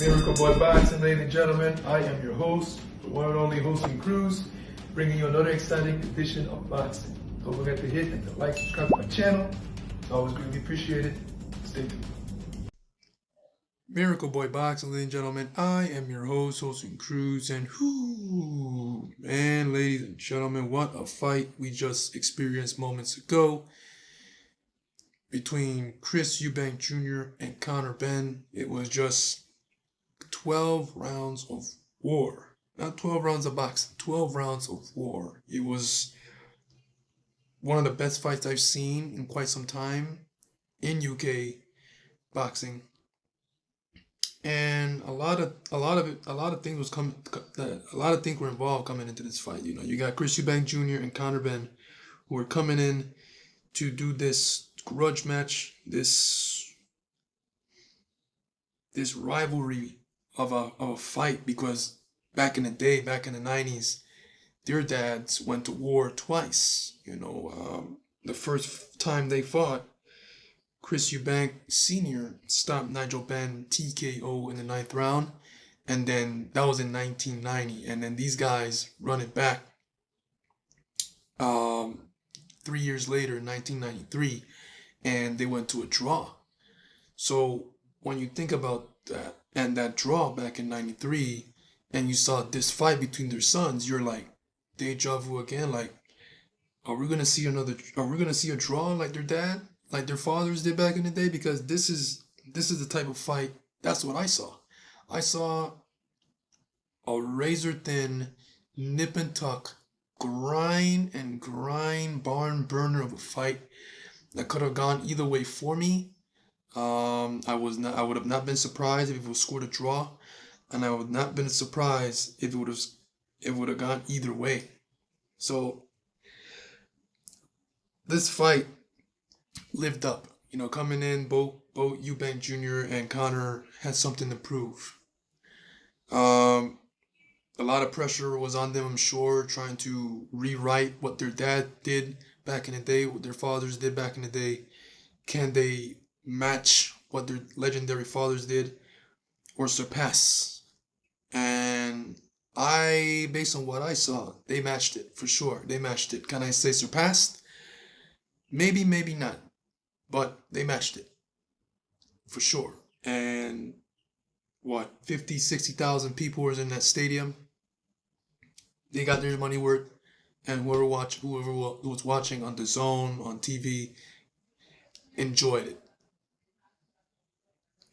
Miracle Boy Boxing, ladies and gentlemen. I am your host, the one and only Hosting Cruz, bringing you another exciting edition of boxing. Don't forget to hit and to like, subscribe to my channel. It's always greatly appreciated. Stay tuned. Miracle Boy Boxing, ladies and gentlemen. I am your host, Hosting Cruz, and man, ladies and gentlemen, what a fight we just experienced moments ago between Chris Eubank Jr. and Conor Benn. It was just 12 rounds of war. Not 12 rounds of boxing, 12 rounds of war. It was one of the best fights I've seen in quite some time in UK boxing. And a lot of things were involved coming into this fight. You know, you got Chris Eubank Jr. and Conor Benn who were coming in to do this grudge match, this rivalry of a fight, because back in the day, back in the 90s, their dads went to war twice. You know, the first time they fought, Chris Eubank Sr. stopped Nigel Benn TKO in the 9th round, and then that was in 1990, and then these guys run it back 3 years later in 1993, and they went to a draw. So when you think about that, and that draw back in 93, and you saw this fight between their sons, you're like, deja vu again. Like, are we gonna see a draw like their dad, like their fathers did back in the day? Because this is the type of fight. That's what I saw. I saw a razor thin, nip and tuck, grind barn burner of a fight that could have gone either way for me. I would have not been surprised if it was scored a draw, and I would not have been surprised if it would have gone either way. So this fight lived up. You know, coming in, both Eubank Jr. and Conor had something to prove. A lot of pressure was on them, I'm sure, trying to rewrite what their dad did back in the day, what their fathers did back in the day. Can they match what their legendary fathers did, or surpass? And based on what I saw, they matched it for sure. They matched it. Can I say surpassed? Maybe, maybe not, but they matched it for sure. And what, 50, 60,000 people was in that stadium. They got their money worth, and whoever was watching on the zone, on TV, enjoyed it.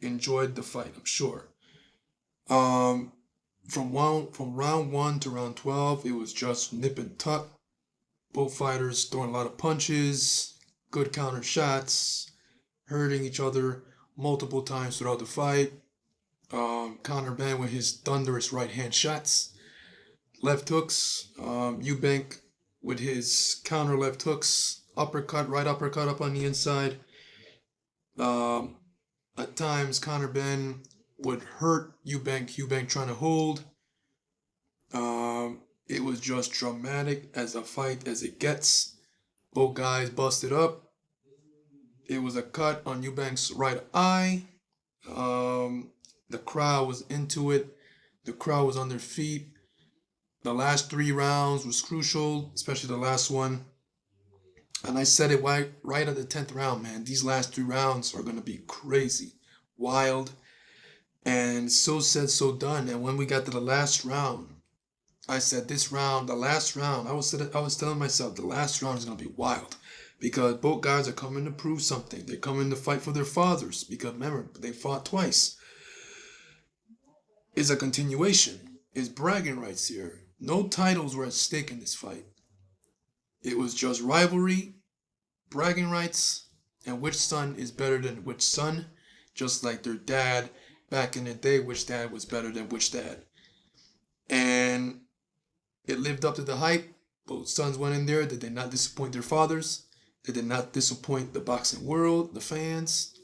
Enjoyed the fight, I'm sure. From round 1 to round 12, it was just nip and tuck. Both fighters throwing a lot of punches, good counter shots, hurting each other multiple times throughout the fight. Conor Benn with his thunderous right hand shots, left hooks. Eubank with his counter left hooks, right uppercut up on the inside. At times, Conor Benn would hurt Eubank trying to hold. It was just dramatic as a fight as it gets. Both guys busted up. It was a cut on Eubank's right eye. The crowd was into it. The crowd was on their feet. The last 3 rounds was crucial, especially the last one. And I said it right at the 10th round, man. These last 3 rounds are going to be crazy, wild, and so said, so done. And when we got to the last round, I said the last round, I was telling myself the last round is going to be wild, because both guys are coming to prove something. They're coming to fight for their fathers, because remember, they fought twice. It's a continuation. It's bragging rights here. No titles were at stake in this fight. It was just rivalry, bragging rights, and which son is better than which son, just like their dad back in the day, which dad was better than which dad. And it lived up to the hype. Both sons went in there. They did not disappoint their fathers. They did not disappoint the boxing world, the fans.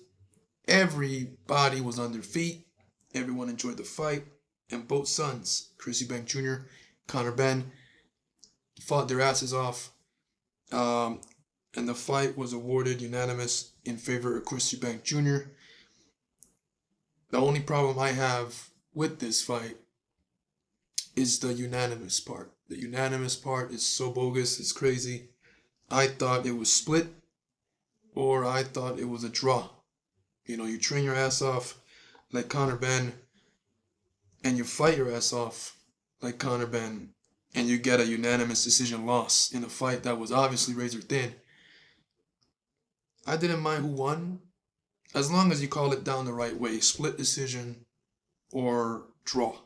Everybody was on their feet. Everyone enjoyed the fight. And both sons, Chris Eubank Jr., Conor Benn, fought their asses off. And the fight was awarded unanimous in favor of Chris Eubank Jr. The only problem I have with this fight is the unanimous part. The unanimous part is so bogus, it's crazy. I thought it was split, or I thought it was a draw. You know, you train your ass off like Conor Benn, and you fight your ass off like Conor Benn, and you get a unanimous decision loss in a fight that was obviously razor thin. I didn't mind who won, as long as you call it down the right way, split decision or draw.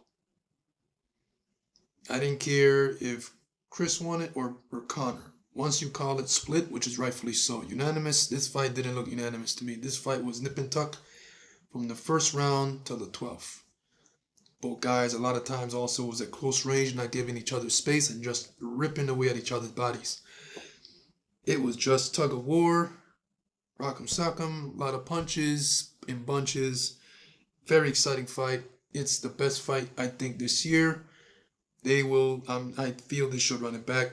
I didn't care if Chris won it or Conor. Once you call it split, which is rightfully so, unanimous, this fight didn't look unanimous to me. This fight was nip and tuck from the first round to the 12th. Both guys a lot of times also was at close range, not giving each other space and just ripping away at each other's bodies. It was just tug of war, rock'em sock'em, a lot of punches in bunches. Very exciting fight. It's the best fight I think this year. They will, I feel they should run it back.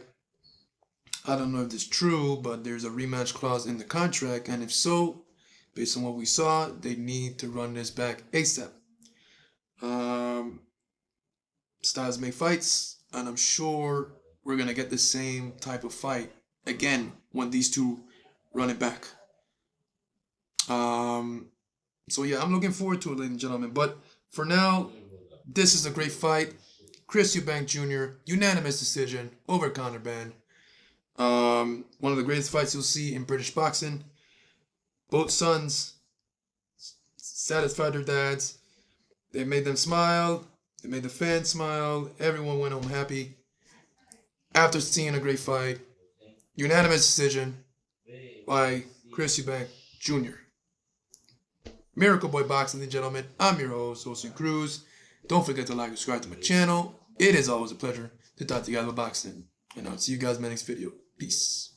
I don't know if this is true, but there's a rematch clause in the contract, and if so, based on what we saw, they need to run this back ASAP. Styles make fights, and I'm sure we're gonna get the same type of fight again when these two run it back. So yeah, I'm looking forward to it, ladies and gentlemen. But for now, this is a great fight. Chris Eubank Jr., unanimous decision over Conor Benn. One of the greatest fights you'll see in British boxing. Both sons satisfied their dads. They made them smile. They made the fans smile. Everyone went home happy after seeing a great fight. Unanimous decision by Chris Eubank Jr. Miracle Boy Boxing, ladies and gentlemen. I'm your host, Jose Cruz. Don't forget to like and subscribe to my channel. It is always a pleasure to talk to you guys about boxing. And I'll see you guys in my next video. Peace.